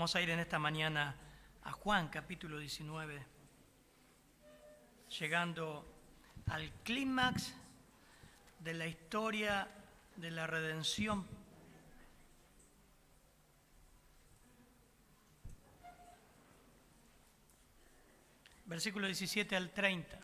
Vamos a ir en esta mañana a Juan capítulo 19, llegando al clímax de la historia de la redención. Versículo 17 al 30.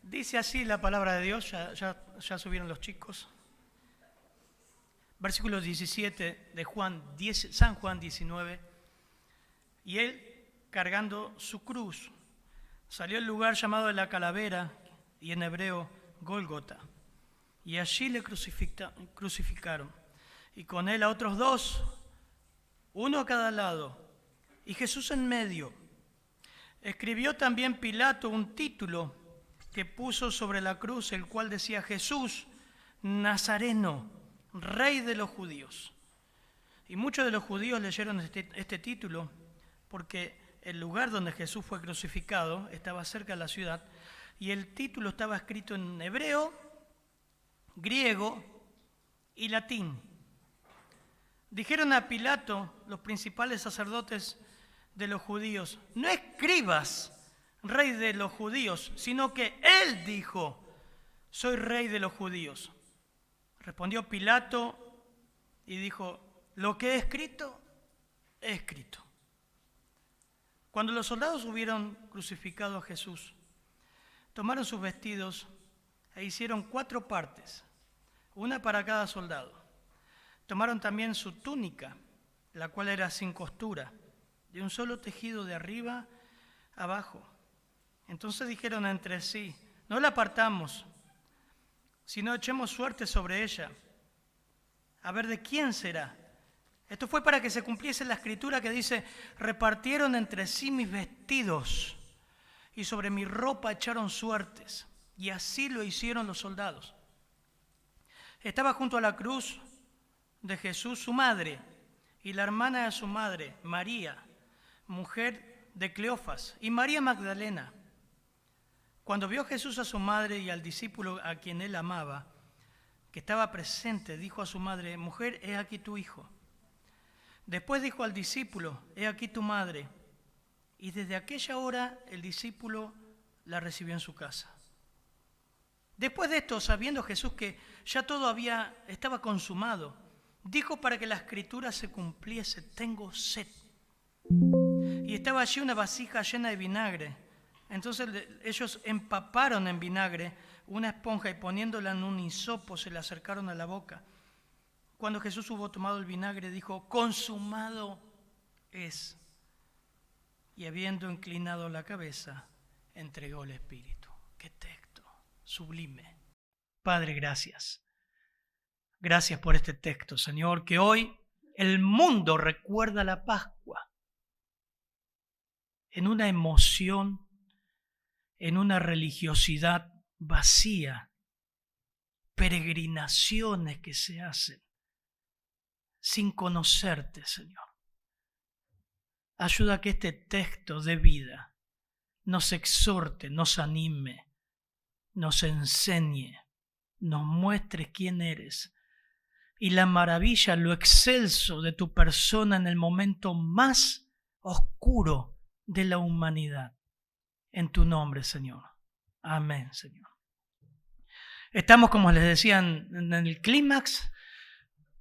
Dice así la palabra de Dios, ya subieron los chicos. Versículo 17 de San Juan 19. Y él, cargando su cruz, salió al lugar llamado de la Calavera, y en hebreo Gólgota. Y allí le crucificaron. Y con él a otros dos, uno a cada lado, y Jesús en medio. Escribió también Pilato un título que puso sobre la cruz, el cual decía: Jesús Nazareno, Rey de los judíos. Y muchos de los judíos leyeron este título porque el lugar donde Jesús fue crucificado estaba cerca de la ciudad, y el título estaba escrito en hebreo, griego y latín. Dijeron a Pilato los principales sacerdotes de los judíos: no escribas Rey de los judíos, sino que él dijo: soy Rey de los judíos. Respondió Pilato y dijo: lo que he escrito, he escrito. Cuando los soldados hubieron crucificado a Jesús, tomaron sus vestidos e hicieron 4 partes, una para cada soldado. Tomaron también su túnica, la cual era sin costura, de un solo tejido de arriba abajo. Entonces dijeron entre sí: no la partamos, sino echemos suerte sobre ella, a ver de quién será. Esto fue para que se cumpliese la escritura que dice: repartieron entre sí mis vestidos, y sobre mi ropa echaron suertes. Y así lo hicieron los soldados. Estaba junto a la cruz de Jesús su madre, y la hermana de su madre, María, mujer de Cleofas, y María Magdalena. Cuando vio Jesús a su madre y al discípulo a quien él amaba, que estaba presente, dijo a su madre: mujer, he aquí tu hijo. Después dijo al discípulo: he aquí tu madre. Y desde aquella hora el discípulo la recibió en su casa. Después de esto, sabiendo Jesús que ya todo estaba consumado, dijo para que la escritura se cumpliese: tengo sed. Y estaba allí una vasija llena de vinagre. Entonces ellos empaparon en vinagre una esponja y poniéndola en un hisopo se la acercaron a la boca. Cuando Jesús hubo tomado el vinagre, dijo: consumado es. Y habiendo inclinado la cabeza, entregó el espíritu. ¡Qué texto sublime! Padre, gracias. Gracias por este texto, Señor, que hoy el mundo recuerda la Pascua en una emoción, en una religiosidad vacía, peregrinaciones que se hacen sin conocerte, Señor. Ayuda a que este texto de vida nos exhorte, nos anime, nos enseñe, nos muestre quién eres y la maravilla, lo excelso de tu persona en el momento más oscuro de la humanidad. En tu nombre, Señor. Amén, Señor. Estamos, como les decía, en el clímax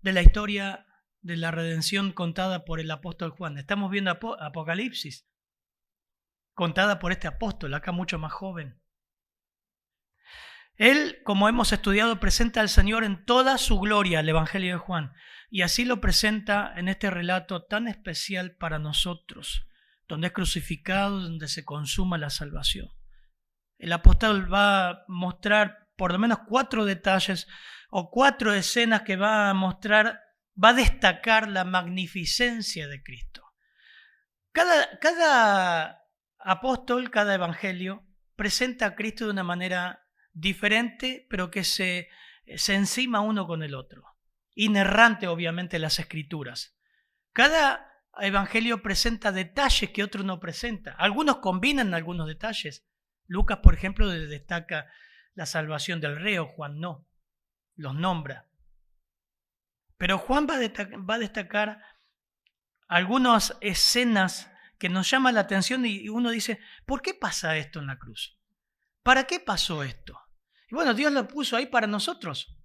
de la historia de la redención contada por el apóstol Juan. Estamos viendo Apocalipsis, contada por este apóstol, acá mucho más joven. Él, como hemos estudiado, presenta al Señor en toda su gloria, el Evangelio de Juan, y así lo presenta en este relato tan especial para nosotros, donde es crucificado, donde se consuma la salvación. El apóstol va a mostrar por lo menos 4 detalles o 4 escenas que va a destacar la magnificencia de Cristo. Cada apóstol, cada evangelio, presenta a Cristo de una manera diferente, pero que se encima uno con el otro. Inerrante, obviamente, las Escrituras. Cada evangelio presenta detalles que otros no presenta. Algunos combinan algunos detalles. Lucas, por ejemplo, destaca la salvación del reo, Juan no, los nombra. Pero Juan va a destacar algunas escenas que nos llaman la atención y uno dice, ¿por qué pasa esto en la cruz? ¿Para qué pasó esto? Y bueno, Dios lo puso ahí para nosotros.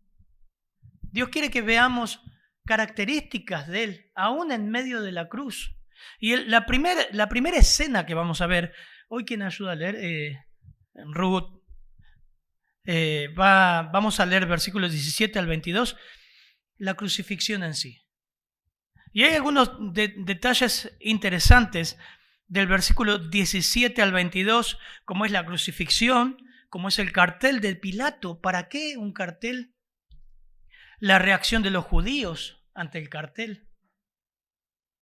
Dios quiere que veamos características de Él, aún en medio de la cruz. Y la primera escena que vamos a ver, hoy quien ayuda a leer, Ruth, vamos a leer versículos 17 al 22, la crucifixión en sí. Y hay algunos detalles interesantes del versículo 17 al 22, como es la crucifixión, como es el cartel de Pilato. ¿Para qué un cartel? La reacción de los judíos ante el cartel.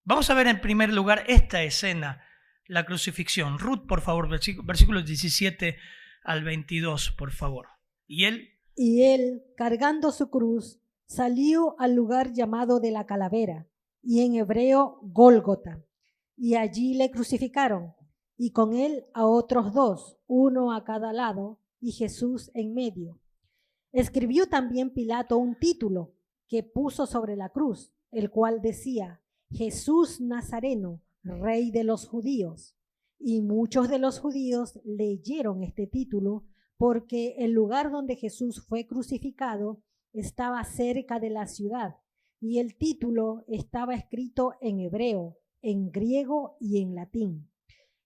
Vamos a ver en primer lugar esta escena, la crucifixión. Ruth, por favor, versículos 17 al 22, por favor. Y él, cargando su cruz, salió al lugar llamado de la calavera, y en hebreo Gólgota, y allí le crucificaron, y con él a otros dos, uno a cada lado, y Jesús en medio. Escribió también Pilato un título que puso sobre la cruz, el cual decía: Jesús Nazareno, Rey de los Judíos. Y muchos de los judíos leyeron este título porque el lugar donde Jesús fue crucificado estaba cerca de la ciudad, y el título estaba escrito en hebreo, en griego y en latín.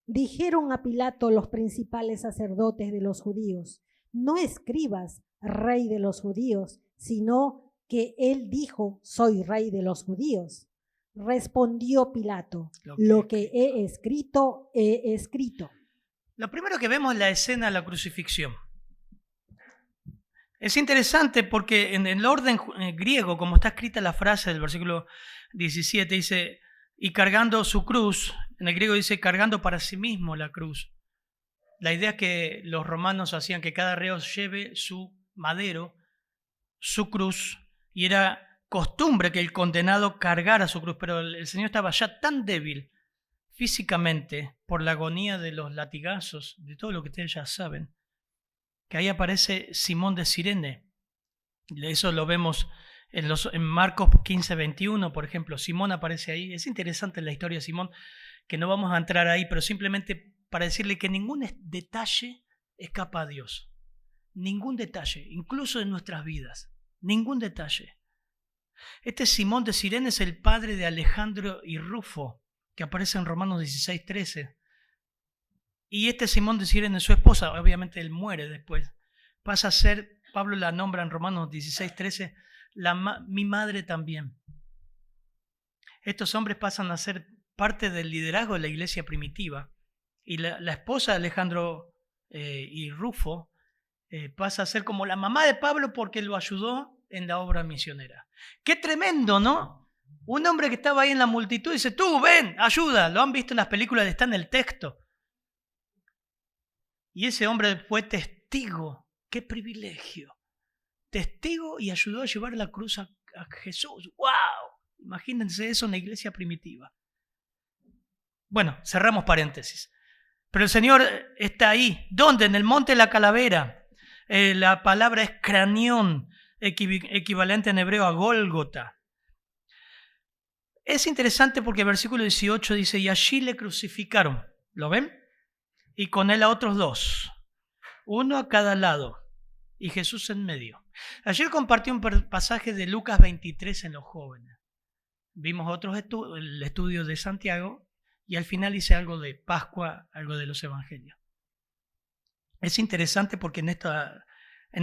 Dijeron a Pilato los principales sacerdotes de los judíos: no escribas Rey de los Judíos, sino que él dijo: soy Rey de los Judíos. Respondió Pilato: lo que he escrito, he escrito. Lo primero que vemos es la escena de la crucifixión. Es interesante porque en el orden griego, como está escrita la frase del versículo 17, dice, y cargando su cruz, en el griego dice, cargando para sí mismo la cruz. La idea que los romanos hacían que cada reo lleve su madero, su cruz, y era costumbre que el condenado cargara su cruz, pero el Señor estaba ya tan débil físicamente por la agonía de los latigazos, de todo lo que ustedes ya saben, que ahí aparece Simón de Cirene. Eso lo vemos en Marcos 15, 21, por ejemplo. Simón aparece ahí. Es interesante la historia de Simón, que no vamos a entrar ahí, pero simplemente para decirle que ningún detalle escapa a Dios. Ningún detalle, incluso en nuestras vidas. Ningún detalle. Este Simón de Cirene es el padre de Alejandro y Rufo, que aparece en Romanos 16, 13. Y este Simón de Cirene, su esposa, obviamente él muere después, pasa a ser, Pablo la nombra en Romanos 16, 13, mi madre también. Estos hombres pasan a ser parte del liderazgo de la iglesia primitiva. Y la esposa de Alejandro y Rufo pasa a ser como la mamá de Pablo porque lo ayudó en la obra misionera. ¡Qué tremendo!, ¿no? Un hombre que estaba ahí en la multitud dice, tú, ven, ayuda. Lo han visto en las películas, está en el texto. Y ese hombre fue testigo. ¡Qué privilegio! Testigo y ayudó a llevar la cruz a Jesús. ¡Wow! Imagínense eso en la iglesia primitiva. Bueno, cerramos paréntesis. Pero el Señor está ahí. ¿Dónde? En el monte de la calavera. La palabra es cranión, equivalente en hebreo a Gólgota. Es interesante porque el versículo 18 dice, y allí le crucificaron. ¿Lo ven? Y con él a otros dos, uno a cada lado, y Jesús en medio. Ayer compartí un pasaje de Lucas 23 en los jóvenes. Vimos el estudio de Santiago, y al final hice algo de Pascua, algo de los evangelios. Es interesante porque en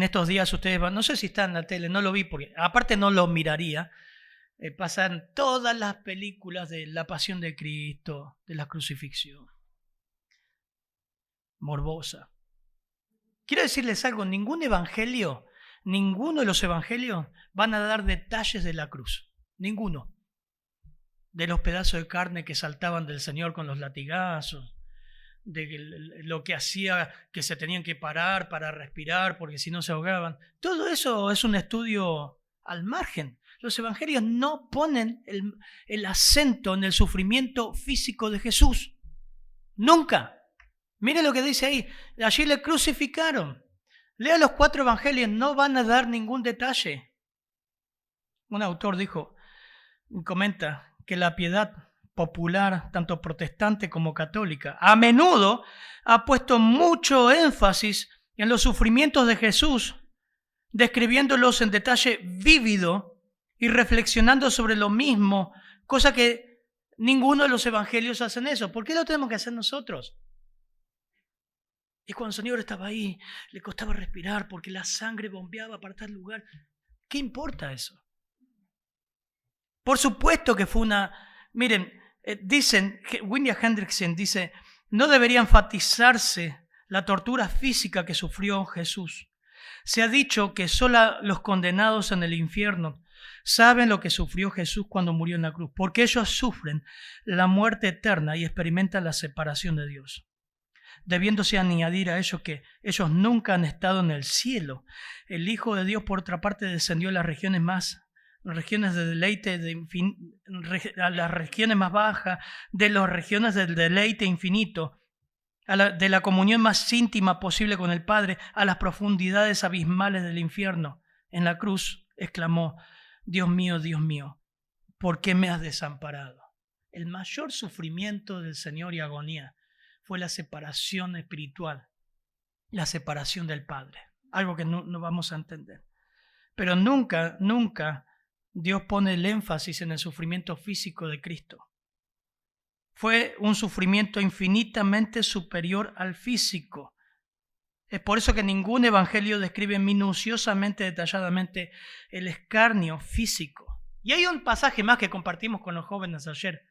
estos días ustedes van, no sé si está en la tele, no lo vi, porque aparte no lo miraría, pasan todas las películas de la pasión de Cristo, de la crucifixión. Morbosa. Quiero decirles algo, ninguno de los evangelios van a dar detalles de la cruz. Ninguno. De los pedazos de carne que saltaban del Señor con los latigazos, de lo que hacía que se tenían que parar para respirar porque si no se ahogaban. Todo eso es un estudio al margen. Los evangelios no ponen el acento en el sufrimiento físico de Jesús. Nunca. Mire lo que dice ahí. Allí le crucificaron. Lea los 4 evangelios, no van a dar ningún detalle. Un autor comenta que la piedad popular, tanto protestante como católica, a menudo ha puesto mucho énfasis en los sufrimientos de Jesús, describiéndolos en detalle vívido y reflexionando sobre lo mismo, cosa que ninguno de los evangelios hacen eso. ¿Por qué lo tenemos que hacer nosotros? Y cuando el Señor estaba ahí, le costaba respirar porque la sangre bombeaba para tal lugar. ¿Qué importa eso? Por supuesto que fue Miren, William Hendrickson dice, no debería enfatizarse la tortura física que sufrió Jesús. Se ha dicho que solo los condenados en el infierno saben lo que sufrió Jesús cuando murió en la cruz, porque ellos sufren la muerte eterna y experimentan la separación de Dios. Debiéndose añadir a ello que ellos nunca han estado en el cielo. El Hijo de Dios, por otra parte, descendió a las regiones de deleite, a las regiones más bajas, de las regiones del deleite infinito, de la comunión más íntima posible con el Padre, a las profundidades abismales del infierno. En la cruz exclamó, Dios mío, ¿por qué me has desamparado? El mayor sufrimiento del Señor y agonía fue la separación espiritual, la separación del Padre, algo que no vamos a entender. Pero nunca Dios pone el énfasis en el sufrimiento físico de Cristo. Fue un sufrimiento infinitamente superior al físico. Es por eso que ningún evangelio describe minuciosamente, detalladamente el escarnio físico. Y hay un pasaje más que compartimos con los jóvenes ayer,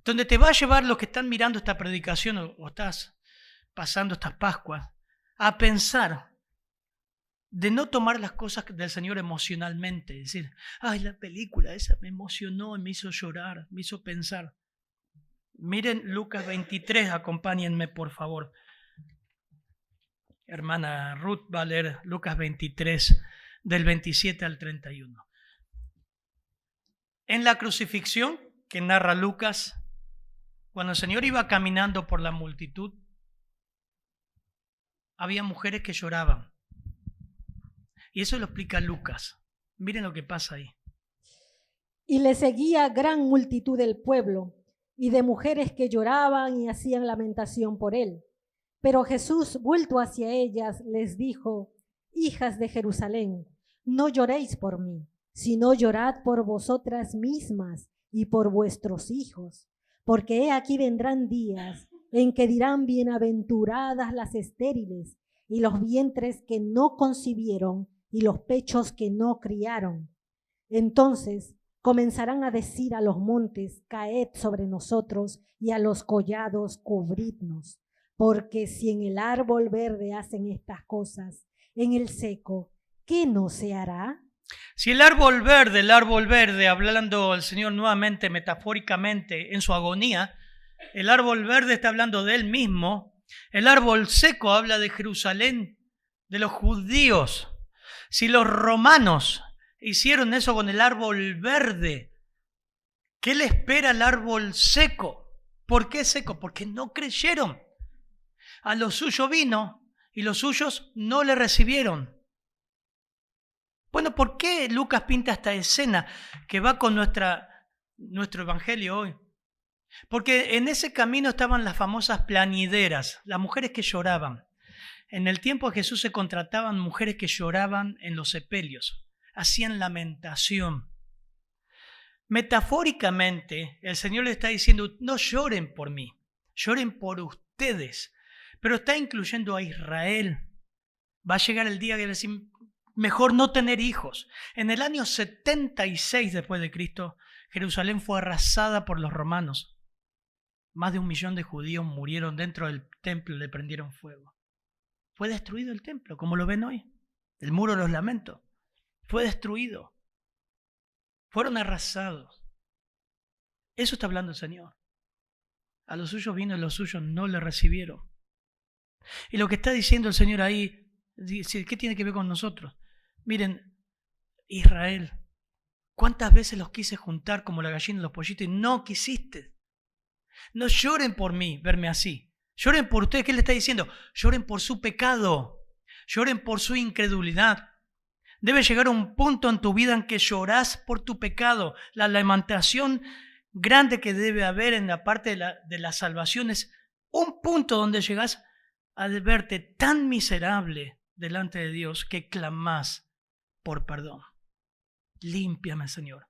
donde te va a llevar los que están mirando esta predicación o estás pasando estas Pascuas a pensar de no tomar las cosas del Señor emocionalmente, decir, ay, la película esa me emocionó, me hizo llorar, me hizo pensar. Miren Lucas 23, acompáñenme por favor. Hermana Ruth va a leer Lucas 23, del 27 al 31. En la crucifixión que narra Lucas, cuando el Señor iba caminando por la multitud, había mujeres que lloraban. Y eso lo explica Lucas. Miren lo que pasa ahí. Y le seguía gran multitud del pueblo y de mujeres que lloraban y hacían lamentación por él. Pero Jesús, vuelto hacia ellas, les dijo, hijas de Jerusalén, no lloréis por mí, sino llorad por vosotras mismas y por vuestros hijos. Porque he aquí vendrán días en que dirán bienaventuradas las estériles y los vientres que no concibieron y los pechos que no criaron. Entonces comenzarán a decir a los montes, caed sobre nosotros, y a los collados, cubridnos. Porque si en el árbol verde hacen estas cosas, en el seco, ¿qué no se hará? Si el árbol verde, hablando el Señor nuevamente metafóricamente en su agonía, el árbol verde está hablando de él mismo, el árbol seco habla de Jerusalén, de los judíos. Si los romanos hicieron eso con el árbol verde, ¿qué le espera al árbol seco? ¿Por qué seco? Porque no creyeron. A lo suyo vino y los suyos no le recibieron. Bueno, ¿por qué Lucas pinta esta escena que va con nuestro evangelio hoy? Porque en ese camino estaban las famosas plañideras, las mujeres que lloraban. En el tiempo de Jesús se contrataban mujeres que lloraban en los sepelios, hacían lamentación. Metafóricamente, el Señor le está diciendo, no lloren por mí, lloren por ustedes, pero está incluyendo a Israel. Va a llegar el día que decir, mejor no tener hijos. En el año 76 después de Cristo, Jerusalén fue arrasada por los romanos. Más de 1 millón de judíos murieron dentro del templo y le prendieron fuego. Fue destruido el templo, como lo ven hoy. El muro de los lamentos. Fue destruido. Fueron arrasados. Eso está hablando el Señor. A los suyos vino y los suyos no le recibieron. Y lo que está diciendo el Señor ahí, ¿qué tiene que ver con nosotros? Miren, Israel, ¿cuántas veces los quise juntar como la gallina y los pollitos y no quisiste? No lloren por mí, verme así. Lloren por ustedes. ¿Qué le está diciendo? Lloren por su pecado. Lloren por su incredulidad. Debe llegar un punto en tu vida en que llorás por tu pecado. La lamentación grande que debe haber en la parte de la salvación es un punto donde llegás a verte tan miserable delante de Dios que clamás por perdón. Límpiame, Señor,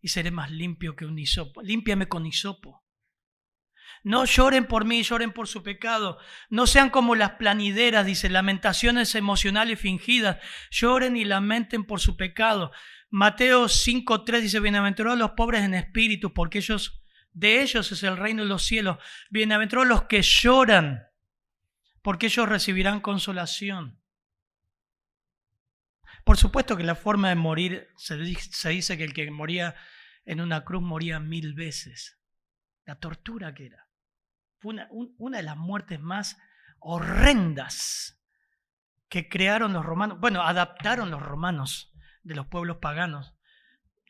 y seré más limpio que un hisopo. Límpiame con hisopo. No lloren por mí, lloren por su pecado. No sean como las planideras, dice, lamentaciones emocionales fingidas. Lloren y lamenten por su pecado. Mateo 5:3 dice, bienaventurados los pobres en espíritu, porque de ellos es el reino de los cielos. Bienaventurados los que lloran, porque ellos recibirán consolación. Por supuesto que la forma de morir, se dice que el que moría en una cruz moría 1000 veces. La tortura que era. Fue una de las muertes más horrendas que crearon los romanos. Bueno, adaptaron los romanos de los pueblos paganos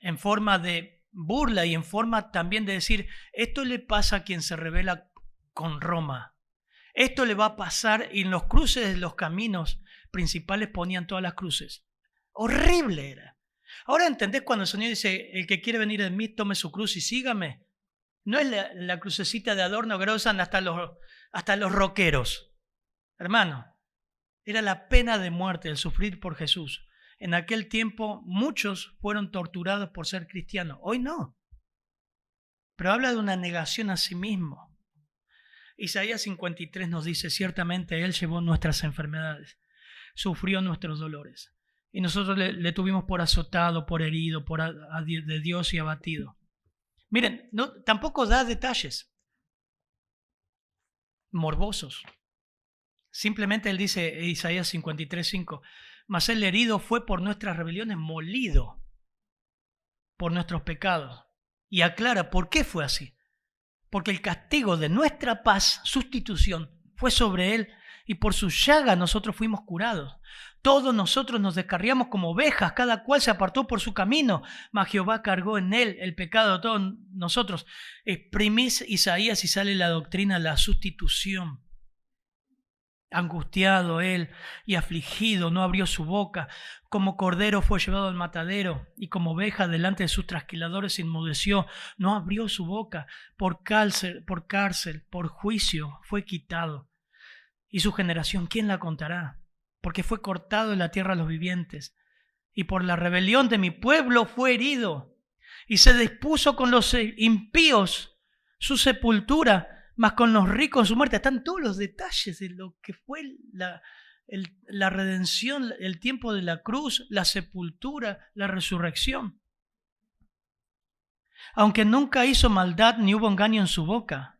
en forma de burla y en forma también de decir, esto le pasa a quien se rebela con Roma. Esto le va a pasar, y en los cruces de los caminos principales ponían todas las cruces. Horrible era. Ahora entendés cuando el Señor dice, el que quiere venir de mí, tome su cruz y sígame. No es la crucecita de adorno que usan hasta los rockeros. Hermano, era la pena de muerte, el sufrir por Jesús. En aquel tiempo muchos fueron torturados por ser cristianos. Hoy no. Pero habla de una negación a sí mismo. Isaías 53 nos dice, ciertamente Él llevó nuestras enfermedades, sufrió nuestros dolores. Y nosotros le tuvimos por azotado, por herido, de Dios y abatido. Miren, tampoco da detalles morbosos. Simplemente él dice, Isaías 53:5, mas el herido fue por nuestras rebeliones, molido por nuestros pecados. Y aclara por qué fue así. Porque el castigo de nuestra paz, sustitución, fue sobre él, y por su llaga nosotros fuimos curados. Todos nosotros nos descarriamos como ovejas, cada cual se apartó por su camino, mas Jehová cargó en él el pecado de todos nosotros. Exprimís Isaías y sale la doctrina de la sustitución. Angustiado él y afligido, no abrió su boca. Como cordero fue llevado al matadero, y como oveja delante de sus trasquiladores se enmudeció. No abrió su boca. Por cárcel, por juicio fue quitado. Y su generación, ¿quién la contará? Porque fue cortado de la tierra a los vivientes. Y por la rebelión de mi pueblo fue herido. Y se dispuso con los impíos su sepultura, mas con los ricos su muerte. Están todos los detalles de lo que fue la redención, el tiempo de la cruz, la sepultura, la resurrección. Aunque nunca hizo maldad ni hubo engaño en su boca.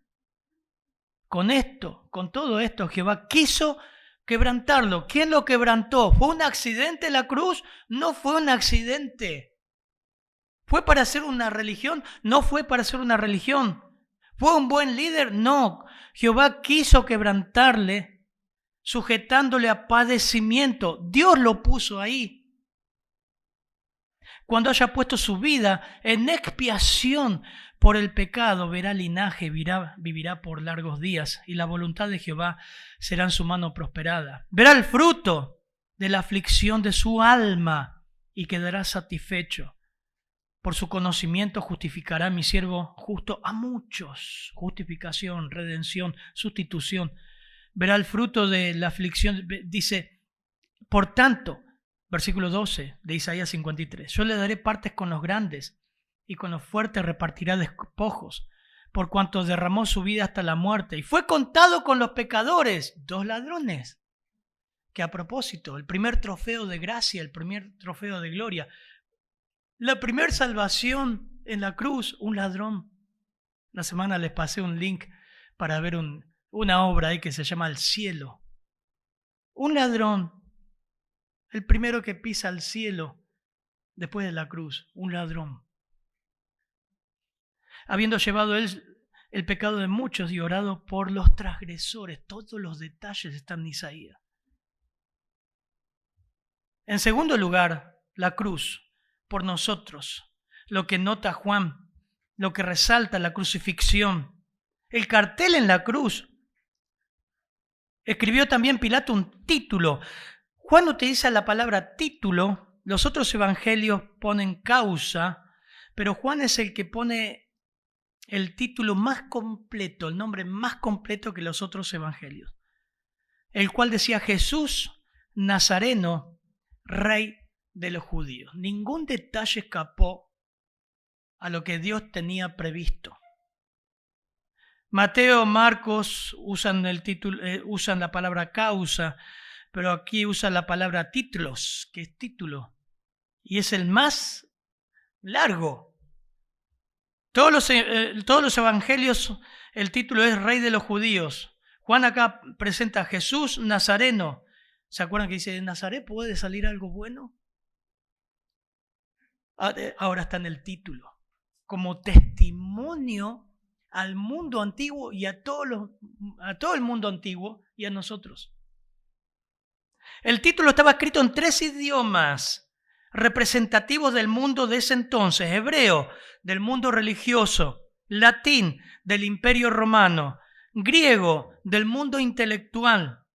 Con todo esto, Jehová quiso quebrantarlo. ¿Quién lo quebrantó? ¿Fue un accidente la cruz? No fue un accidente. ¿Fue para hacer una religión? No fue para hacer una religión. ¿Fue un buen líder? No. Jehová quiso quebrantarle, sujetándole a padecimiento. Dios lo puso ahí. Cuando haya puesto su vida en expiación por el pecado, verá linaje, vivirá por largos días, y la voluntad de Jehová será en su mano prosperada. Verá el fruto de la aflicción de su alma y quedará satisfecho. Por su conocimiento justificará mi siervo justo a muchos. Justificación, redención, sustitución. Verá el fruto de la aflicción. Dice, por tanto, versículo 12 de Isaías 53, yo le daré partes con los grandes, y con los fuertes repartirá despojos, por cuanto derramó su vida hasta la muerte, y fue contado con los pecadores, 2 ladrones. Que a propósito, el primer trofeo de gracia, el primer trofeo de gloria, la primera salvación en la cruz, un ladrón. La semana les pasé un link para ver una obra ahí que se llama El Cielo. Un ladrón, el primero que pisa el cielo después de la cruz, un ladrón. Habiendo llevado él el pecado de muchos y orado por los transgresores. Todos los detalles están en Isaías. En segundo lugar, la cruz por nosotros, lo que nota Juan, lo que resalta la crucifixión, el cartel en la cruz. Escribió también Pilato un título. Juan utiliza la palabra título, los otros evangelios ponen causa, pero Juan es el que pone el título más completo, el nombre más completo que los otros evangelios, el cual decía Jesús Nazareno, Rey de los judíos. Ningún detalle escapó a lo que Dios tenía previsto. Mateo, Marcos usan el título, usan la palabra causa, pero aquí usan la palabra titlos, que es título, y es el más largo. Todos los evangelios, el título es Rey de los judíos. Juan acá presenta a Jesús Nazareno. ¿Se acuerdan que dice, de Nazaret puede salir algo bueno? Ahora está en el título, como testimonio al mundo antiguo y a todo el mundo antiguo y a nosotros. El título estaba escrito en 3 idiomas representativos del mundo de ese entonces: hebreo, del mundo religioso; latín, del imperio romano; griego, del mundo intelectual.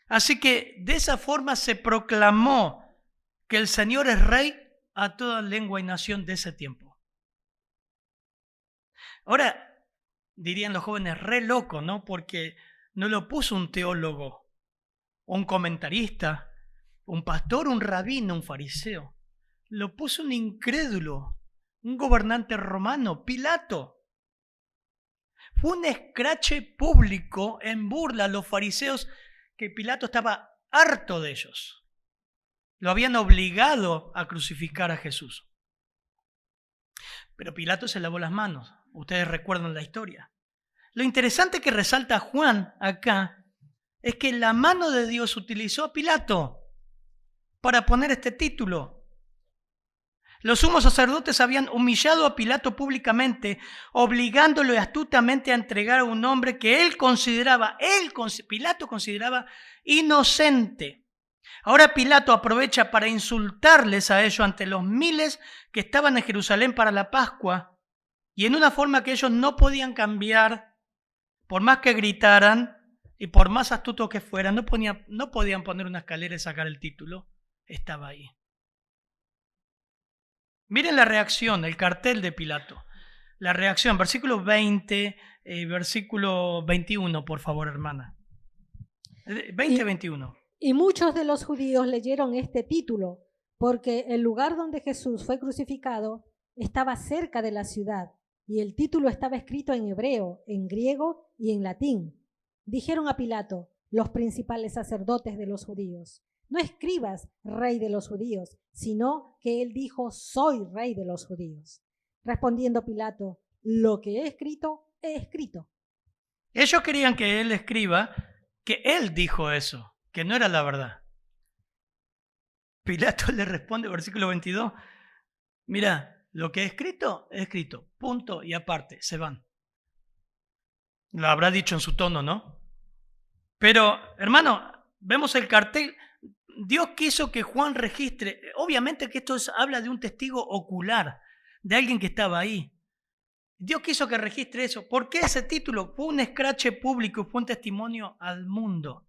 Así que de esa forma se proclamó que el Señor es Rey a toda lengua y nación de ese tiempo. Ahora, dirían los jóvenes, re loco, ¿no? Porque no lo puso un teólogo, un comentarista, un pastor, un rabino, un fariseo. Lo puso un incrédulo, un gobernante romano, Pilato. Fue un escrache público en burla a los fariseos, que Pilato estaba harto de ellos. Lo habían obligado a crucificar a Jesús. Pero Pilato se lavó las manos. Ustedes recuerdan la historia. Lo interesante que resalta Juan acá es que la mano de Dios utilizó a Pilato para poner este título. Los sumos sacerdotes habían humillado a Pilato públicamente, obligándolo astutamente a entregar a un hombre que Pilato consideraba inocente. Ahora Pilato aprovecha para insultarles a ellos ante los miles que estaban en Jerusalén para la Pascua, y en una forma que ellos no podían cambiar, por más que gritaran y por más astutos que fueran, no podían poner una escalera y sacar el título. Estaba ahí. Miren la reacción, el cartel de Pilato. La reacción, versículo 20, versículo 21, por favor, hermana. 20-21. Y muchos de los judíos leyeron este título, porque el lugar donde Jesús fue crucificado estaba cerca de la ciudad, y el título estaba escrito en hebreo, en griego y en latín. Dijeron a Pilato los principales sacerdotes de los judíos: no escribas Rey de los judíos, sino que él dijo: soy Rey de los judíos. Respondiendo Pilato: lo que he escrito, he escrito. Ellos querían que él escriba que él dijo eso, que no era la verdad. Pilato le responde, versículo 22, mira, lo que he escrito, punto y aparte, se van. Lo habrá dicho en su tono, ¿no? Pero, hermano, vemos el cartel. Dios quiso que Juan registre, obviamente que habla de un testigo ocular, de alguien que estaba ahí. Dios quiso que registre eso. ¿Por qué ese título? Fue un escrache público, fue un testimonio al mundo.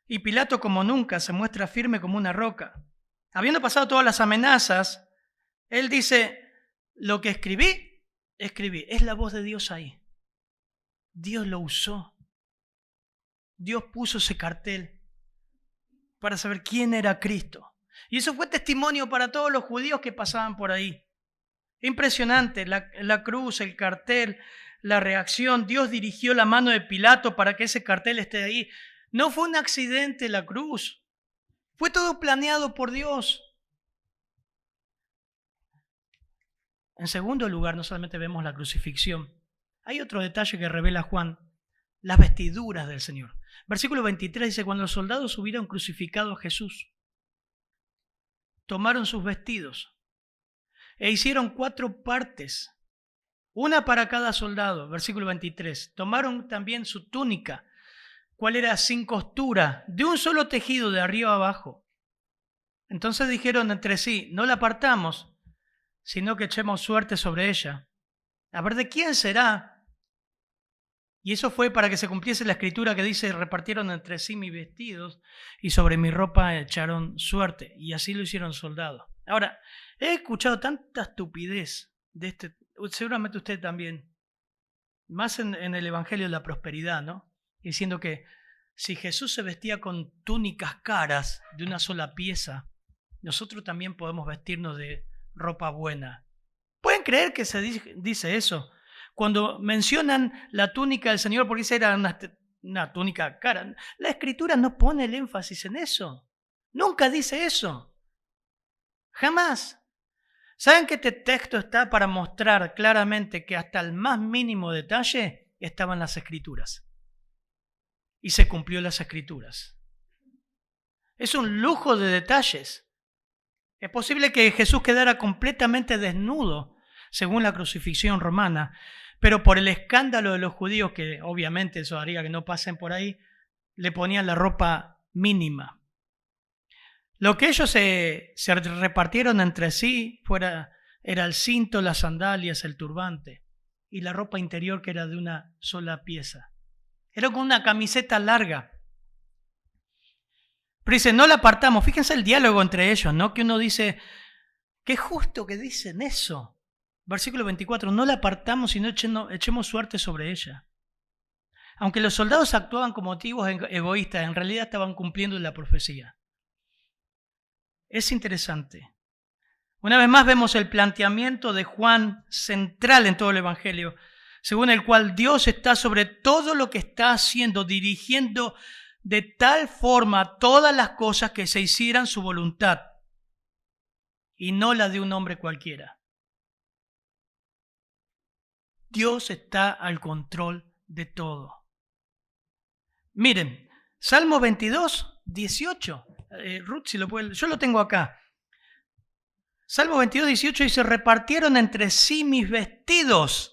Y Pilato, como nunca, se muestra firme como una roca. Habiendo pasado todas las amenazas, él dice: lo que escribí. Es la voz de Dios ahí. Dios lo usó. Dios puso ese cartel para saber quién era Cristo. Y eso fue testimonio para todos los judíos que pasaban por ahí. Impresionante, la cruz, el cartel, la reacción. Dios dirigió la mano de Pilato para que ese cartel esté ahí. No fue un accidente la cruz. Fue todo planeado por Dios. En segundo lugar, no solamente vemos la crucifixión. Hay otro detalle que revela Juan: las vestiduras del Señor. Versículo 23 dice: cuando los soldados hubieron crucificado a Jesús, tomaron sus vestidos e hicieron 4 partes, una para cada soldado. Versículo 23. Tomaron también su túnica, cual era sin costura, de un solo tejido de arriba a abajo. Entonces dijeron entre sí, no la apartamos, sino que echemos suerte sobre ella. A ver, ¿de quién será? Y eso fue para que se cumpliese la escritura que dice, repartieron entre sí mis vestidos y sobre mi ropa echaron suerte. Y así lo hicieron soldados. Ahora, he escuchado tanta estupidez de seguramente usted también, más en el Evangelio de la Prosperidad, ¿no? Diciendo que si Jesús se vestía con túnicas caras de una sola pieza, nosotros también podemos vestirnos de ropa buena. ¿Pueden creer que se dice eso? Cuando mencionan la túnica del Señor, porque esa era una túnica cara, la Escritura no pone el énfasis en eso. Nunca dice eso. Jamás. ¿Saben que este texto está para mostrar claramente que hasta el más mínimo detalle estaban las Escrituras? Y se cumplió las Escrituras. Es un lujo de detalles. Es posible que Jesús quedara completamente desnudo, según la crucifixión romana, pero por el escándalo de los judíos, que obviamente eso haría que no pasen por ahí, le ponían la ropa mínima. Lo que ellos se repartieron entre sí era el cinto, las sandalias, el turbante y la ropa interior, que era de una sola pieza. Era con una camiseta larga. Pero dice, no la apartamos. Fíjense el diálogo entre ellos, ¿no? Que uno dice, qué justo que dicen eso. Versículo 24, no la apartamos, sino echemos suerte sobre ella. Aunque los soldados actuaban como motivos egoístas, en realidad estaban cumpliendo la profecía. Es interesante. Una vez más vemos el planteamiento de Juan central en todo el Evangelio, según el cual Dios está sobre todo lo que está haciendo, dirigiendo de tal forma todas las cosas que se hicieran su voluntad y no la de un hombre cualquiera. Dios está al control de todo. Miren, Salmo 22, 18. Ruth, si lo puede, yo lo tengo acá. Salmo 22, 18 dice, repartieron entre sí mis vestidos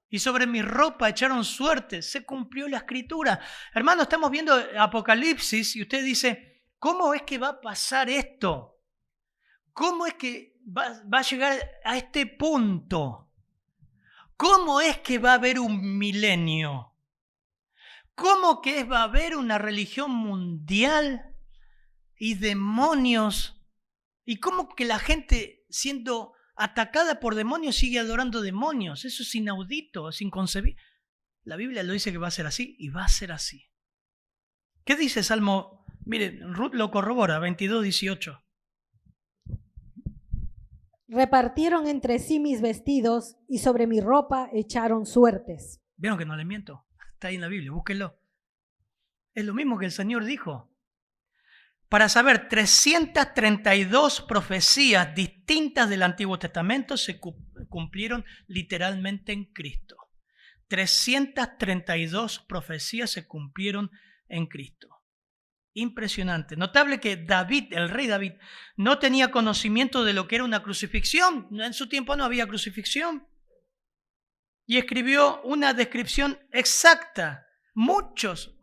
y sobre mi ropa echaron suerte. Se cumplió la escritura. Hermano, estamos viendo Apocalipsis y usted dice, ¿cómo es que va a pasar esto? ¿Cómo es que va a llegar a este punto? ¿Cómo es que va a haber un milenio? ¿Cómo que va a haber una religión mundial y demonios? ¿Y cómo que la gente siendo atacada por demonios sigue adorando demonios? Eso es inaudito, es inconcebible. La Biblia lo dice que va a ser así y va a ser así. ¿Qué dice Salmo? Mire, Ruth lo corrobora, 22, 18. Repartieron entre sí mis vestidos y sobre mi ropa echaron suertes. ¿Vieron que no le miento? Está ahí en la Biblia, búsquenlo. Es lo mismo que el Señor dijo. Para saber, 332 profecías distintas del Antiguo Testamento se cumplieron literalmente en Cristo. 332 profecías se cumplieron en Cristo. Impresionante. Notable que David, el rey David, no tenía conocimiento de lo que era una crucifixión. En su tiempo no había crucifixión. Y escribió una descripción exacta, muchos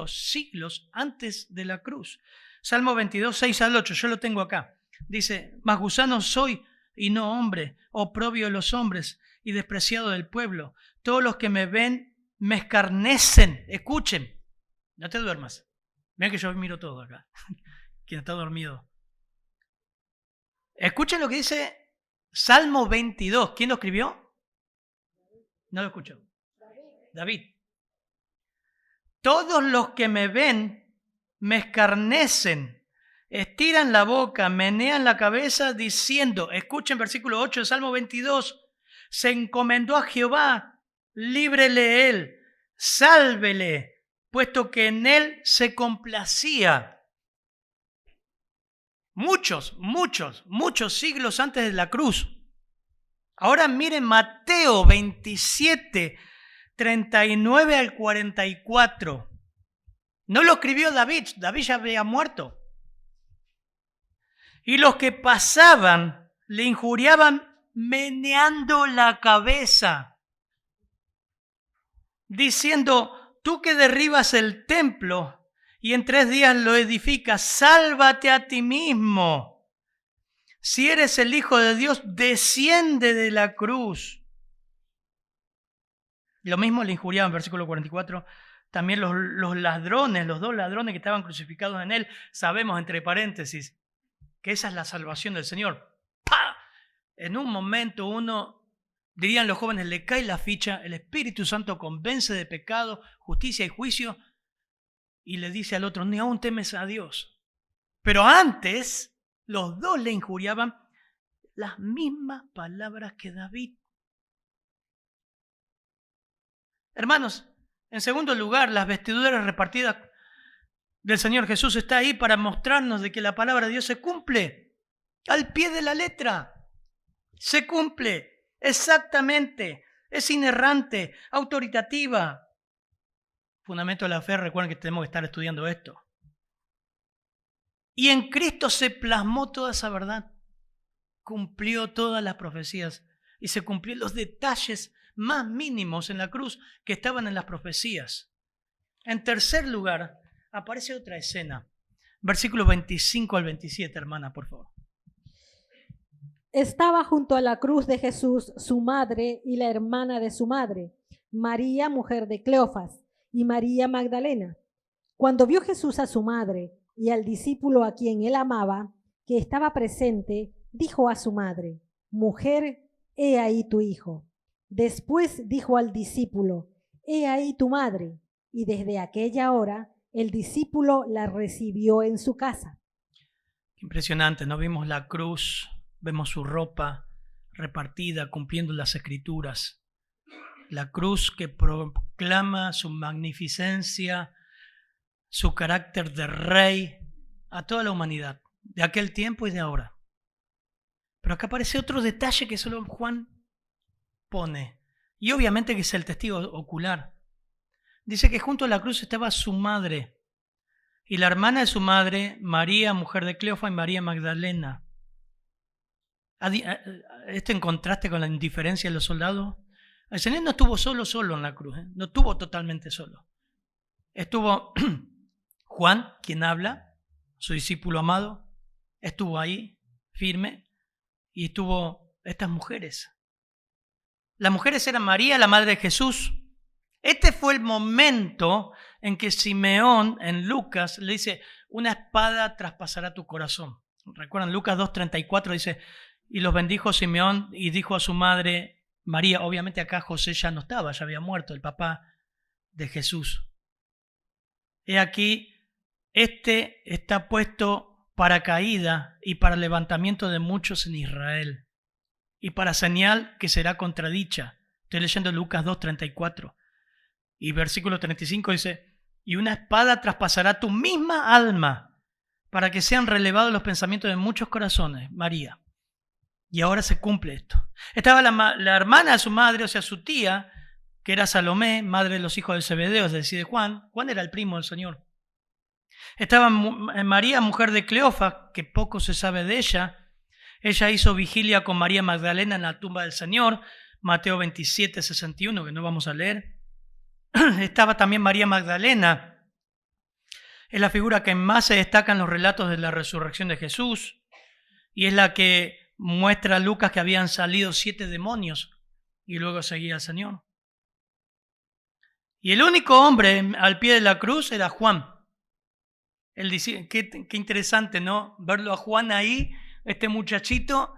siglos antes de la cruz. Salmo 22, 6 al 8, yo lo tengo acá. Dice, mas gusano soy y no hombre, oprobio de los hombres y despreciado del pueblo. Todos los que me ven me escarnecen. Escuchen, no te duermas. Vean que yo miro todo acá. Quien está dormido. Escuchen lo que dice Salmo 22. ¿Quién lo escribió? No lo escucho. David. Todos los que me ven me escarnecen, estiran la boca, menean la cabeza diciendo, escuchen versículo 8 de Salmo 22, se encomendó a Jehová, líbrele él, sálvele, puesto que en él se complacía. Muchos siglos antes de la cruz. Ahora miren Mateo 27, 39 al 44. No lo escribió David, David ya había muerto. Y los que pasaban le injuriaban meneando la cabeza, diciendo, tú que derribas el templo y en 3 días lo edifica. Sálvate a ti mismo. Si eres el Hijo de Dios, desciende de la cruz. Lo mismo le injuriaban, versículo 44. También los ladrones, los 2 ladrones que estaban crucificados en él, sabemos, entre paréntesis, que esa es la salvación del Señor. ¡Pah! En un momento dirían los jóvenes, le cae la ficha, el Espíritu Santo convence de pecado, justicia y juicio, y le dice al otro, ni aún temes a Dios. Pero antes, los 2 le injuriaban las mismas palabras que David. Hermanos, en segundo lugar, las vestiduras repartidas del Señor Jesús está ahí para mostrarnos de que la palabra de Dios se cumple al pie de la letra. Se cumple exactamente, es inerrante, autoritativa. Fundamento de la fe, recuerden que tenemos que estar estudiando esto. Y en Cristo se plasmó toda esa verdad, cumplió todas las profecías y se cumplió los detalles más mínimos en la cruz que estaban en las profecías. En tercer lugar, aparece otra escena. Versículos 25 al 27, hermana, por favor. Estaba junto a la cruz de Jesús su madre y la hermana de su madre, María, mujer de Cleofas, y María Magdalena. Cuando vio Jesús a su madre y al discípulo a quien él amaba, que estaba presente, dijo a su madre, «Mujer, he ahí tu hijo». Después dijo al discípulo, «He ahí tu madre». Y desde aquella hora el discípulo la recibió en su casa. Impresionante, ¿no? Vimos la cruz, vemos su ropa repartida, cumpliendo las Escrituras. La cruz que proclama su magnificencia, su carácter de rey a toda la humanidad, de aquel tiempo y de ahora. Pero acá aparece otro detalle que solo Juan pone, y obviamente que es el testigo ocular. Dice que junto a la cruz estaba su madre y la hermana de su madre, María, mujer de Cleofas, y María Magdalena. Esto en contraste con la indiferencia de los soldados. El Señor no estuvo solo en la cruz, no estuvo totalmente solo. Estuvo Juan, quien habla, su discípulo amado, estuvo ahí firme, y estuvo estas mujeres. Las mujeres eran María, la madre de Jesús. Este fue el momento en que Simeón en Lucas le dice, una espada traspasará tu corazón. ¿Recuerdan? Lucas 2:34 dice, y los bendijo Simeón y dijo a su madre María, obviamente acá José ya no estaba, ya había muerto, el papá de Jesús. He aquí, este está puesto para caída y para levantamiento de muchos en Israel, y para señal que será contradicha. Estoy leyendo Lucas 2:34. Y versículo 35 dice, y una espada traspasará tu misma alma para que sean relevados los pensamientos de muchos corazones, María. Y ahora se cumple esto. Estaba la hermana de su madre, o sea, su tía, que era Salomé, madre de los hijos de Zebedeo, es decir, de Juan. Juan era el primo del Señor. Estaba María, mujer de Cleofas, que poco se sabe de ella. Ella hizo vigilia con María Magdalena en la tumba del Señor, Mateo 27:61, que no vamos a leer. Estaba también María Magdalena. Es la figura que más se destaca en los relatos de la resurrección de Jesús y es la que muestra a Lucas que habían salido 7 demonios y luego seguía al Señor. Y el único hombre al pie de la cruz era Juan. Él dice, qué interesante, ¿no? Verlo a Juan ahí, este muchachito,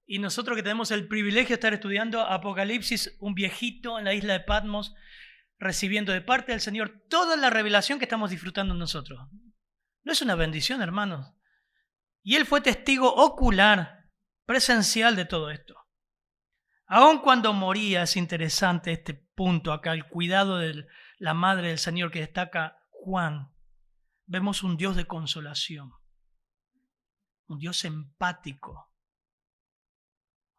y nosotros que tenemos el privilegio de estar estudiando Apocalipsis, un viejito en la isla de Patmos, recibiendo de parte del Señor toda la revelación que estamos disfrutando nosotros. ¿No es una bendición, hermanos? Y él fue testigo ocular, presencial de todo esto. Aun cuando moría, es interesante este punto acá, el cuidado de la madre del Señor que destaca Juan. Vemos un Dios de consolación, un Dios empático,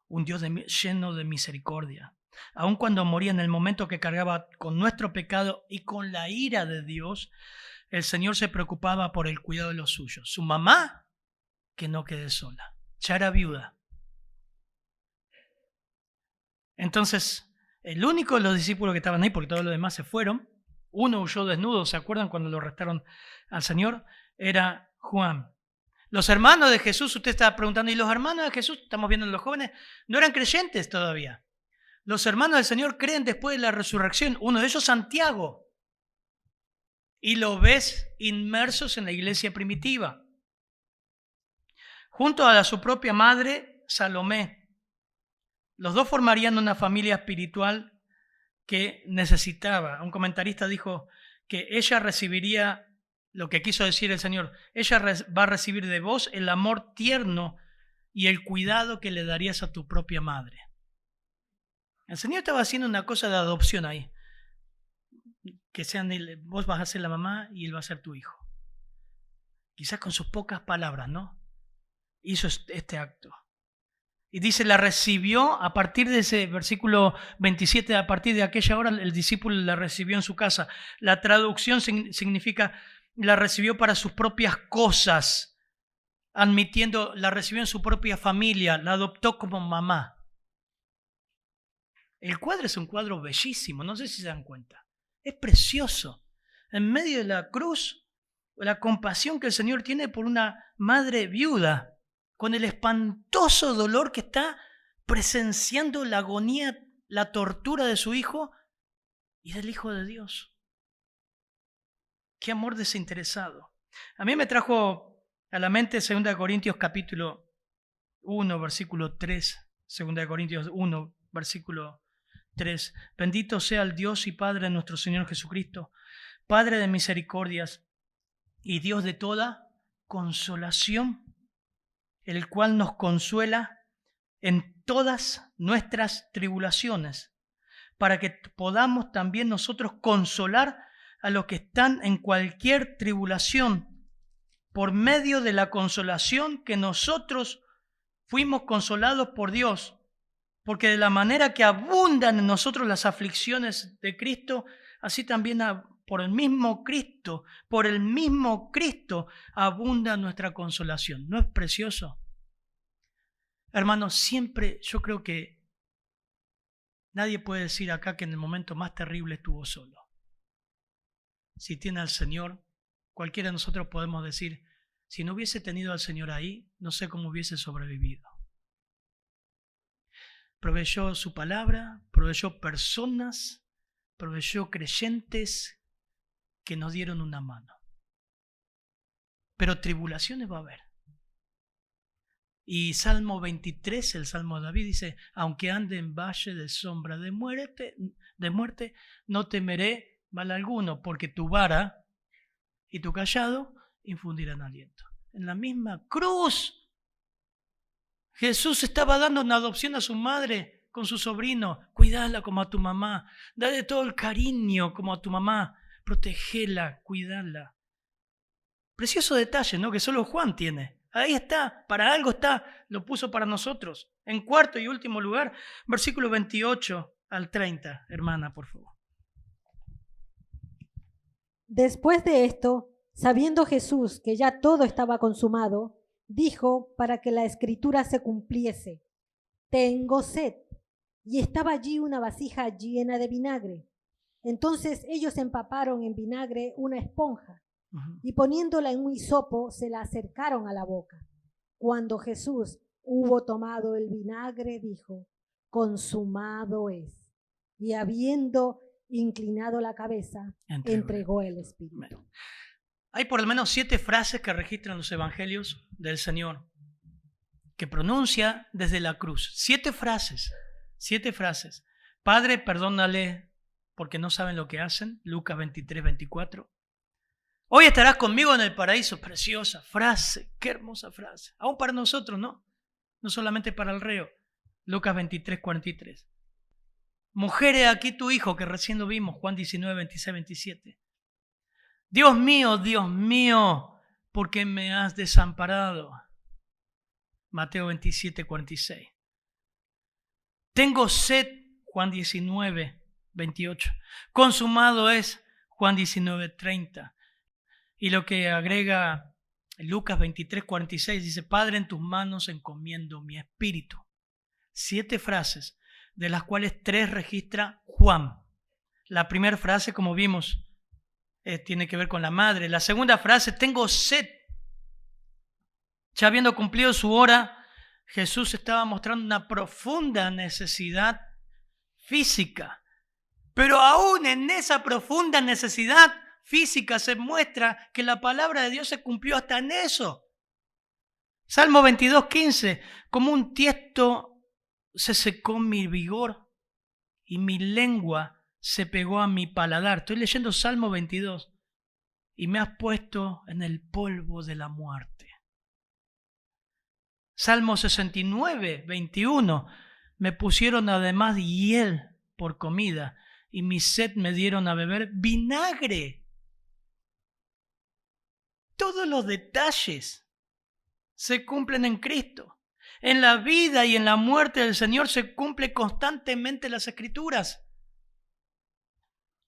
un Dios lleno de misericordia. Aun cuando moría en el momento que cargaba con nuestro pecado y con la ira de Dios, el Señor se preocupaba por el cuidado de los suyos. Su mamá, que no quede sola, ya era viuda. Entonces, el único de los discípulos que estaban ahí, porque todos los demás se fueron, Uno huyó desnudo, ¿se acuerdan cuando lo arrestaron al Señor? Era Juan. Los hermanos de Jesús, usted está preguntando, ¿y los hermanos de Jesús? Estamos viendo en los jóvenes, no eran creyentes todavía. Los hermanos del Señor creen después de la resurrección. Uno de ellos, Santiago. Y lo ves inmersos en la iglesia primitiva. Junto a su propia madre, Salomé. Los dos formarían una familia espiritual que necesitaba. Un comentarista dijo que ella recibiría lo que quiso decir el Señor. Ella va a recibir de vos el amor tierno y el cuidado que le darías a tu propia madre. El Señor estaba haciendo una cosa de adopción ahí. Que sean vos vas a ser la mamá y él va a ser tu hijo. Quizás con sus pocas palabras, ¿no? Hizo este acto. Y dice, la recibió a partir de ese versículo 27, a partir de aquella hora el discípulo la recibió en su casa. La traducción significa, la recibió para sus propias cosas, admitiendo, la recibió en su propia familia, la adoptó como mamá. El cuadro es un cuadro bellísimo, no sé si se dan cuenta. Es precioso. En medio de la cruz, la compasión que el Señor tiene por una madre viuda, con el espantoso dolor que está presenciando la agonía, la tortura de su hijo y del Hijo de Dios. Qué amor desinteresado. A mí me trajo a la mente 2 Corintios capítulo 1, versículo 3. 2 Corintios 1, versículo 3. Bendito sea el Dios y Padre de nuestro Señor Jesucristo, Padre de misericordias y Dios de toda consolación, el cual nos consuela en todas nuestras tribulaciones, para que podamos también nosotros consolar a los que están en cualquier tribulación, por medio de la consolación que nosotros fuimos consolados por Dios, porque de la manera que abundan en nosotros las aflicciones de Cristo, así también por el mismo Cristo abunda nuestra consolación. ¿No es precioso? Hermanos, siempre yo creo que nadie puede decir acá que en el momento más terrible estuvo solo. Si tiene al Señor, cualquiera de nosotros podemos decir, si no hubiese tenido al Señor ahí, no sé cómo hubiese sobrevivido. Proveyó su palabra, proveyó personas, proveyó creyentes que nos dieron una mano. Pero tribulaciones va a haber. Y Salmo 23, el Salmo de David dice, aunque ande en valle de sombra de muerte, no temeré mal alguno, porque tu vara y tu cayado infundirán aliento. En la misma cruz, Jesús estaba dando una adopción a su madre con su sobrino. Cuidala como a tu mamá. Dale todo el cariño como a tu mamá. Protegela, cuidala. Precioso detalle, ¿no? Que solo Juan tiene. Ahí está, para algo está, lo puso para nosotros. En cuarto y último lugar, versículo 28 al 30, hermana, por favor. Después de esto, sabiendo Jesús que ya todo estaba consumado, dijo para que la escritura se cumpliese, tengo sed. Y estaba allí una vasija llena de vinagre. Entonces ellos empaparon en vinagre una esponja y poniéndola en un hisopo se la acercaron a la boca. Cuando Jesús hubo tomado el vinagre, dijo, consumado es. Y habiendo inclinado la cabeza, entregó el Espíritu. Hay por lo menos 7 frases que registran los evangelios del Señor, que pronuncia desde la cruz. 7 frases. Padre, perdónale porque no saben lo que hacen. Lucas 23, 24. Hoy estarás conmigo en el paraíso. Preciosa frase, qué hermosa frase. Aún para nosotros, ¿no? No solamente para el reo. Lucas 23, 43. Mujer, he aquí tu hijo, que recién lo vimos. Juan 19, 26, 27. Dios mío, ¿por qué me has desamparado? Mateo 27, 46. Tengo sed, Juan 19, 28. Consumado es, Juan 19, 30. Y lo que agrega Lucas 23, 46, dice, Padre, en tus manos encomiendo mi espíritu. 7 frases, de las cuales 3 registra Juan. La primera frase, como vimos, tiene que ver con la madre. La segunda frase, tengo sed. Ya habiendo cumplido su hora, Jesús estaba mostrando una profunda necesidad física. Pero aún en esa profunda necesidad física se muestra que la palabra de Dios se cumplió hasta en eso. Salmo 22:15, como un tiesto se secó mi vigor y mi lengua se pegó a mi paladar. Estoy leyendo Salmo 22 y me has puesto en el polvo de la muerte. Salmo 69:21, me pusieron además hiel por comida y mi sed me dieron a beber vinagre. Todos los detalles se cumplen en Cristo. En la vida y en la muerte del Señor se cumple constantemente las Escrituras.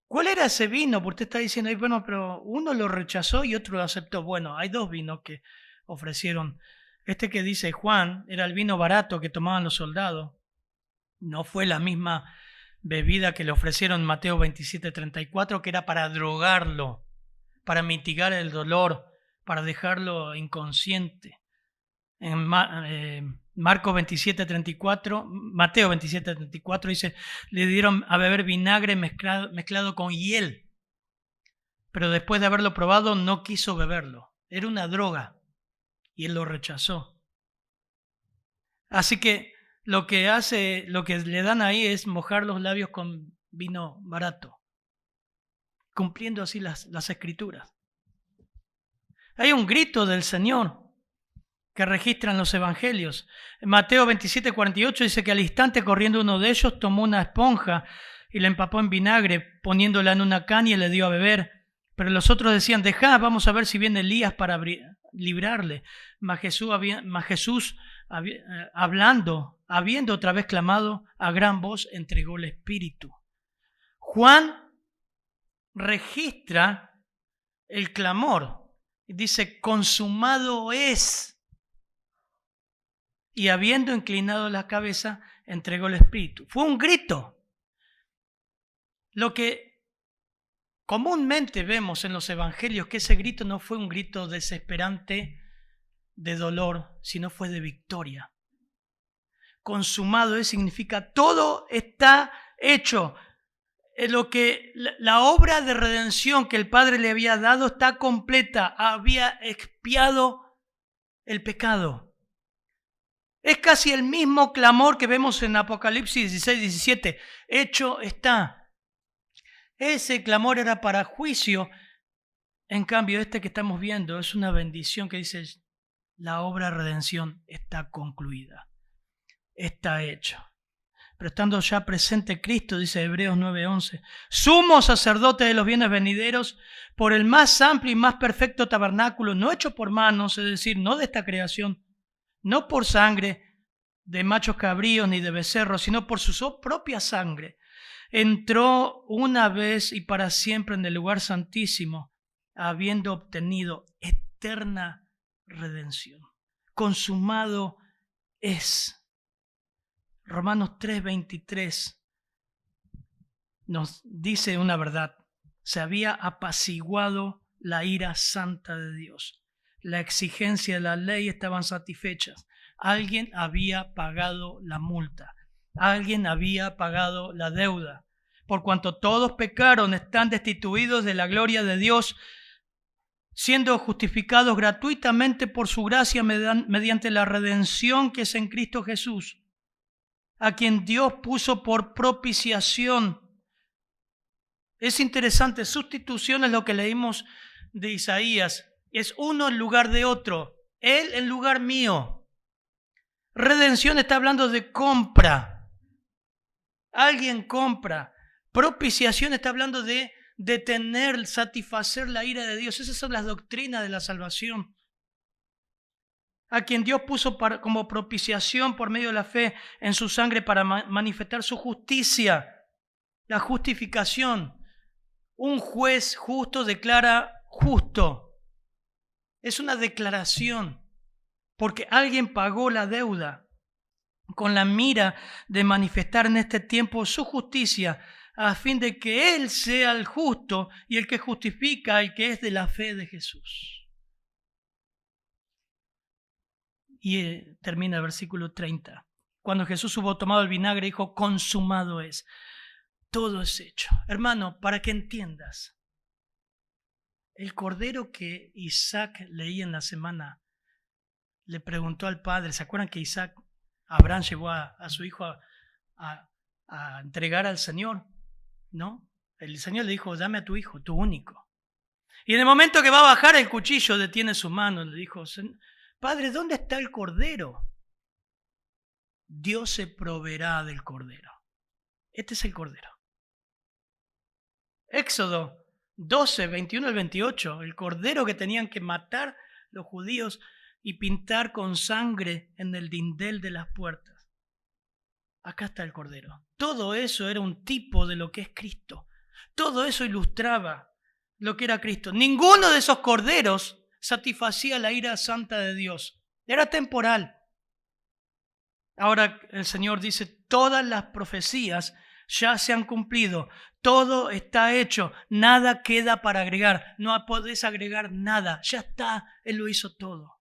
¿Cuál era ese vino? Porque usted está diciendo, bueno, pero uno lo rechazó y otro lo aceptó. Bueno, hay dos vinos que ofrecieron. Este que dice Juan era el vino barato que tomaban los soldados. No fue la misma bebida que le ofrecieron en Mateo 27:34, que era para drogarlo, para mitigar el dolor, para dejarlo inconsciente. En Marcos 27:34, Mateo 27:34 dice, le dieron a beber vinagre mezclado con hiel, pero después de haberlo probado no quiso beberlo. Era una droga y él lo rechazó. Así que lo que le dan ahí es mojar los labios con vino barato, cumpliendo así las Escrituras. Hay un grito del Señor que registran los evangelios. En Mateo 27:48 dice que al instante corriendo uno de ellos tomó una esponja y la empapó en vinagre, poniéndola en una caña y le dio a beber. Pero los otros decían, dejá, vamos a ver si viene Elías para librarle. Mas Jesús, hablando, habiendo otra vez clamado a gran voz, entregó el Espíritu. Juan registra el clamor. Dice, consumado es. Y habiendo inclinado la cabeza, entregó el Espíritu. Fue un grito. Lo que comúnmente vemos en los evangelios, que ese grito no fue un grito desesperante de dolor, sino fue de victoria. Consumado es significa todo está hecho. Lo que la obra de redención que el Padre le había dado está completa. Había expiado el pecado. Es casi el mismo clamor que vemos en Apocalipsis 16:17. Hecho está. Ese clamor era para juicio. En cambio, este que estamos viendo es una bendición que dice, la obra de redención está concluida. Está hecho. Pero estando ya presente Cristo, dice Hebreos 9:11, sumo sacerdote de los bienes venideros, por el más amplio y más perfecto tabernáculo, no hecho por manos, es decir, no de esta creación, no por sangre de machos cabríos ni de becerros, sino por su propia sangre, entró una vez y para siempre en el lugar santísimo, habiendo obtenido eterna redención. Consumado es. Romanos 3:23 nos dice una verdad. Se había apaciguado la ira santa de Dios. La exigencia de la ley estaban satisfechas. Alguien había pagado la multa. Alguien había pagado la deuda. Por cuanto todos pecaron, están destituidos de la gloria de Dios, siendo justificados gratuitamente por su gracia mediante la redención que es en Cristo Jesús, a quien Dios puso por propiciación. Es interesante, sustitución es lo que leímos de Isaías. Es uno en lugar de otro, él en lugar mío. Redención está hablando de compra. Alguien compra. Propiciación está hablando de detener, satisfacer la ira de Dios. Esas son las doctrinas de la salvación. A quien Dios puso como propiciación por medio de la fe en su sangre para manifestar su justicia. La justificación. Un juez justo declara justo. Es una declaración, porque alguien pagó la deuda con la mira de manifestar en este tiempo su justicia a fin de que Él sea el justo y el que justifica, el que es de la fe de Jesús. Y termina el versículo 30. Cuando Jesús hubo tomado el vinagre, dijo, consumado es. Todo es hecho. Hermano, para que entiendas, el cordero que Isaac leía en la semana, le preguntó al padre, ¿se acuerdan que Abraham llevó a su hijo a entregar al Señor? ¿No? El Señor le dijo, dame a tu hijo, tu único. Y en el momento que va a bajar el cuchillo, detiene su mano, le dijo, Padre, ¿dónde está el cordero? Dios se proveerá del cordero. Este es el cordero. Éxodo 12, 21 al 28, el cordero que tenían que matar los judíos y pintar con sangre en el dindel de las puertas. Acá está el cordero. Todo eso era un tipo de lo que es Cristo. Todo eso ilustraba lo que era Cristo. Ninguno de esos corderos satisfacía la ira santa de Dios. Era temporal. Ahora el Señor dice, todas las profecías ya se han cumplido. Todo está hecho. Nada queda para agregar. No podés agregar nada. Ya está. Él lo hizo todo.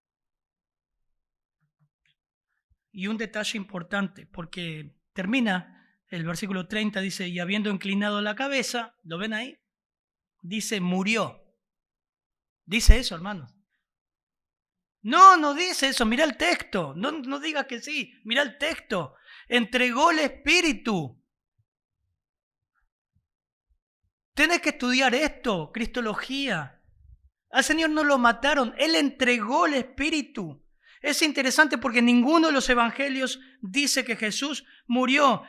Y un detalle importante, porque termina el versículo 30, dice, y habiendo inclinado la cabeza, ¿lo ven ahí? Dice, murió. Dice eso, hermanos. No dice eso. Mira el texto. No digas que sí. Mira el texto. Entregó el Espíritu. Tenés que estudiar esto, cristología. Al Señor no lo mataron. Él entregó el Espíritu. Es interesante porque ninguno de los evangelios dice que Jesús murió.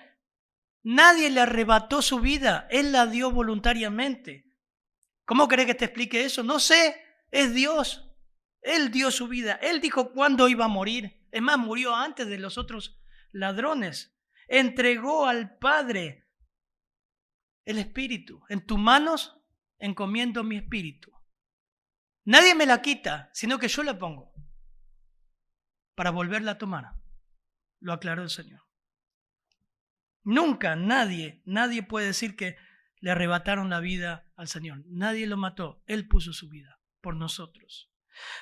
Nadie le arrebató su vida. Él la dio voluntariamente. ¿Cómo querés que te explique eso? No sé. Es Dios. Él dio su vida. Él dijo cuándo iba a morir. Es más, murió antes de los otros ladrones. Entregó al Padre el Espíritu. En tus manos encomiendo mi espíritu. Nadie me la quita, sino que yo la pongo para volverla a tomar. Lo aclaró el Señor. Nunca nadie puede decir que le arrebataron la vida al Señor. Nadie lo mató. Él puso su vida por nosotros.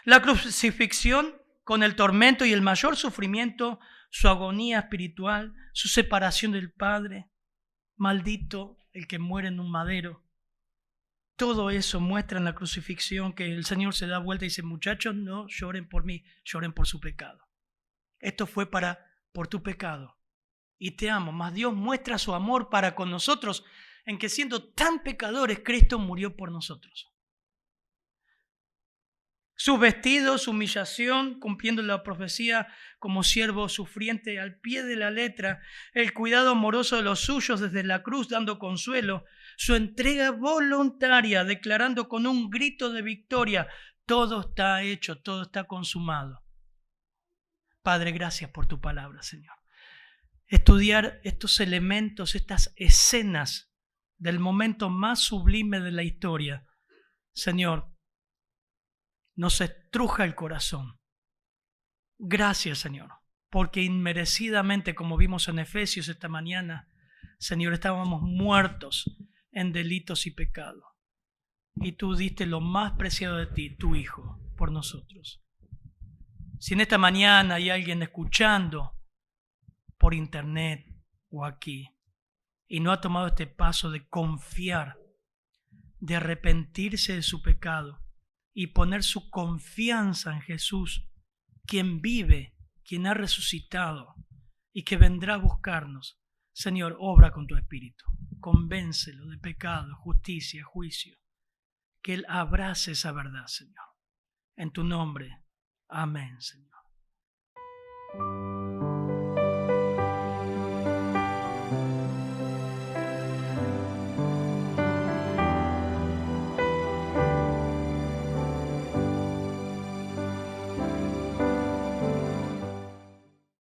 La crucifixión con el tormento y el mayor sufrimiento, su agonía espiritual, su separación del Padre, maldito el que muere en un madero. Todo eso muestra en la crucifixión que el Señor se da vuelta y dice, muchachos, no lloren por mí, lloren por su pecado. Esto fue por tu pecado. Y te amo. Mas Dios muestra su amor para con nosotros en que siendo tan pecadores, Cristo murió por nosotros. Sus vestidos, su humillación, cumpliendo la profecía como siervo sufriente al pie de la letra, el cuidado amoroso de los suyos desde la cruz dando consuelo, su entrega voluntaria declarando con un grito de victoria, todo está hecho, todo está consumado. Padre, gracias por tu palabra, Señor. Estudiar estos elementos, estas escenas del momento más sublime de la historia, Señor, nos estruja el corazón. Gracias, Señor, porque inmerecidamente, como vimos en Efesios esta mañana, Señor, estábamos muertos en delitos y pecados. Y tú diste lo más preciado de ti, tu Hijo, por nosotros. Si en esta mañana hay alguien escuchando por internet o aquí y no ha tomado este paso de confiar, de arrepentirse de su pecado, y poner su confianza en Jesús, quien vive, quien ha resucitado y que vendrá a buscarnos. Señor, obra con tu Espíritu. Convéncelo de pecado, justicia, juicio. Que Él abrace esa verdad, Señor. En tu nombre. Amén, Señor.